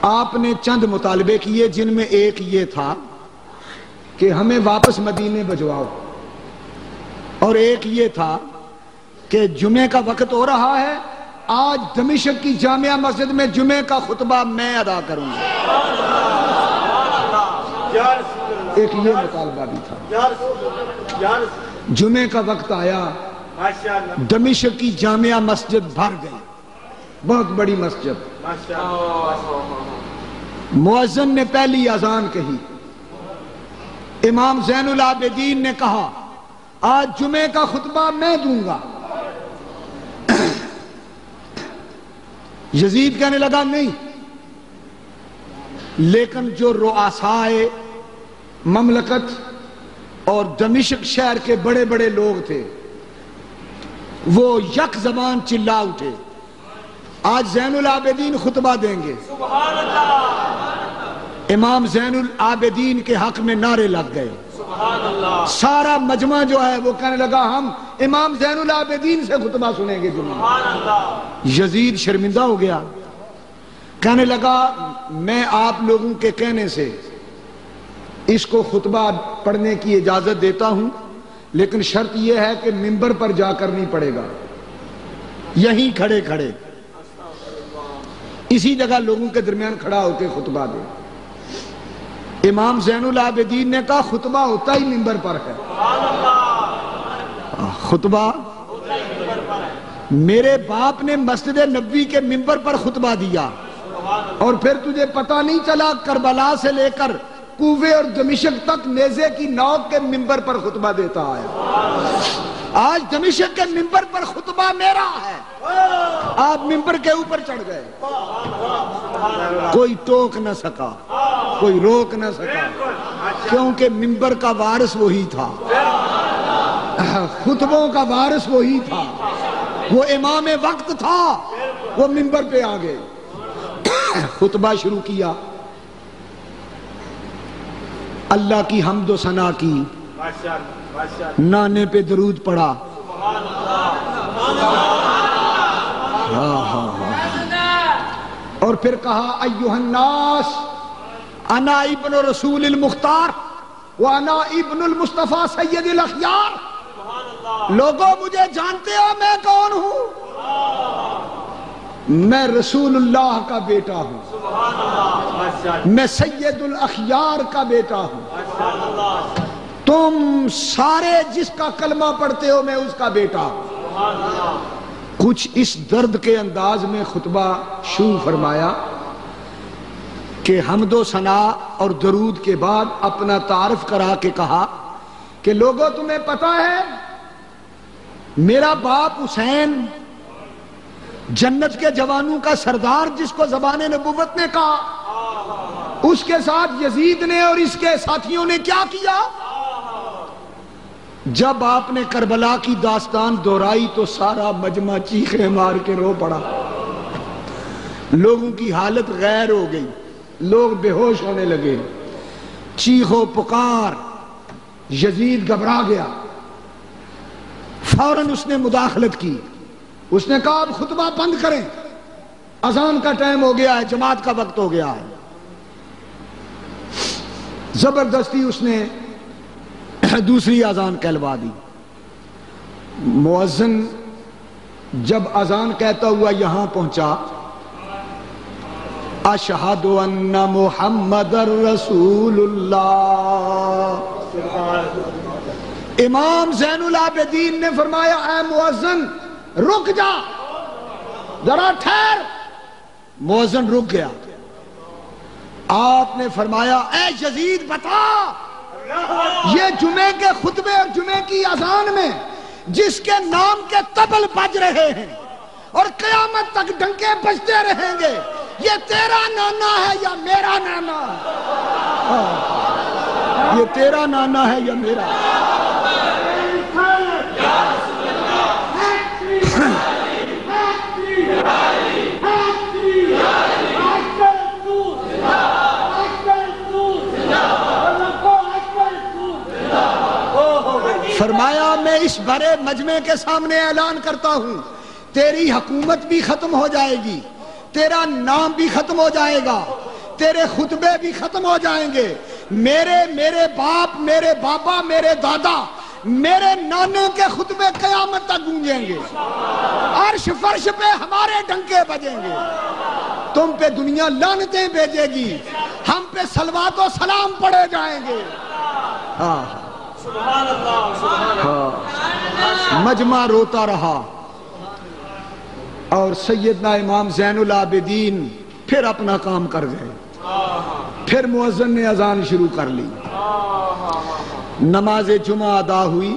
آپ نے چند مطالبے کیے جن میں ایک یہ تھا کہ ہمیں واپس مدینے بھجواؤ، اور ایک یہ تھا کہ جمعے کا وقت ہو رہا ہے، آج دمشق کی جامعہ مسجد میں جمعے کا خطبہ میں ادا کروں گا۔ ایک یہ مطالبہ بھی تھا۔ جمعے کا وقت آیا، دمشق کی جامعہ مسجد بھر گئی، بہت بڑی مسجد۔ مؤذن نے پہلی اذان کہی، امام زین العابدین نے کہا آج جمعے کا خطبہ میں دوں گا۔ یزید کہنے لگا نہیں، لیکن جو رؤسائے مملکت اور دمشق شہر کے بڑے بڑے لوگ تھے وہ یک زبان چلا اٹھے، آج زین العابدین خطبہ دیں گے۔ سبحان اللہ۔ امام زین العابدین کے حق میں نعرے لگ گئے۔ سبحان اللہ۔ سارا مجمع جو ہے وہ کہنے لگا ہم امام زین العابدین سے خطبہ سنیں گے جمعہ۔ سبحان اللہ۔ یزید شرمندہ ہو گیا، کہنے لگا میں آپ لوگوں کے کہنے سے اس کو خطبہ پڑھنے کی اجازت دیتا ہوں، لیکن شرط یہ ہے کہ منبر پر جا کر نہیں پڑے گا، یہیں کھڑے کھڑے اسی جگہ لوگوں کے درمیان کھڑا ہو کے خطبہ دے۔ امام زین العابدین نے کہا خطبہ ہوتا ہی منبر پر ہے۔ خطبہ میرے باپ نے مسجد نبوی کے منبر پر خطبہ دیا، اور پھر تجھے پتہ نہیں چلا کربلا سے لے کر کوفے اور دمشق تک نیزے کی نوک کے منبر پر خطبہ دیتا ہے۔ آج دمشق کے منبر پر خطبہ میرا ہے، آپ منبر کے اوپر چڑھ گئے، کوئی ٹوک نہ سکا، کوئی روک نہ سکا، کیونکہ منبر کا وارث وہی تھا، خطبوں کا وارث وہی تھا، وہ امام وقت تھا، وہ منبر پہ آ گئے، خطبہ شروع کیا، اللہ کی حمد و ثنا کی، نانے پہ درود پڑھا، اور پھر کہا ایھا الناس انا ابن رسول المختار وانا ابن المصطفیٰ سید الاخیار، لوگوں مجھے جانتے ہو میں کون ہوں؟ میں رسول اللہ کا بیٹا ہوں، میں سید الاخیار کا بیٹا ہوں، تم سارے جس کا کلمہ پڑھتے ہو میں اس کا بیٹا ہوں۔ کچھ اس درد کے انداز میں خطبہ شروع فرمایا کہ حمد و ثنا اور درود کے بعد اپنا تعارف کرا کے کہا کہ لوگوں تمہیں پتہ ہے میرا باپ حسین جنت کے جوانوں کا سردار جس کو زبان نبوت نے کہا، اس کے ساتھ یزید نے اور اس کے ساتھیوں نے کیا کیا؟ جب آپ نے کربلا کی داستان دہرائی تو سارا مجمع چیخیں مار کے رو پڑا، لوگوں کی حالت غیر ہو گئی، لوگ بے ہوش ہونے لگے، چیخ و پکار، یزید گھبرا گیا، فوراً اس نے مداخلت کی، اس نے کہا اب خطبہ بند کریں، اذان کا ٹائم ہو گیا ہے، جماعت کا وقت ہو گیا ہے۔ زبردستی اس نے دوسری اذان کہلوا دی۔ مؤذن جب اذان کہتا ہوا یہاں پہنچا، اشہد ان محمد رسول اللہ، امام زین العابدین نے فرمایا اے مؤذن رک جا، ذرا ٹھہر۔ مؤذن رک گیا، آپ نے فرمایا اے یزید بتا، یہ جمعے کے خطبے اور جمعے کی اذان میں جس کے نام کے طبل بج رہے ہیں اور قیامت تک ڈنکے بجتے رہیں گے، یہ تیرا نانا ہے یا میرا نانا ہے؟ یہ تیرا نانا ہے یا میرا؟ فرمایا میں اس بڑے مجمع کے سامنے اعلان کرتا ہوں تیری حکومت بھی ختم ہو جائے گی، تیرا نام بھی ختم ہو جائے گا، تیرے خطبے بھی ختم ہو جائیں گے. میرے باپ، میرے بابا، میرے دادا، میرے نانے کے خطبے قیامت تک گونجیں گے. عرش فرش پہ ہمارے ڈنکے بجیں گے. تم پہ دنیا لعنتیں بھیجے گی، ہم پہ صلوات و سلام پڑے جائیں گے. سبحان اللہ سبحان اللہ. مجمع روتا رہا اور سیدنا امام زین العابدین پھر اپنا کام کر گئے. پھر مؤذن نے اذان شروع کر لی. نماز جمعہ ادا ہوئی.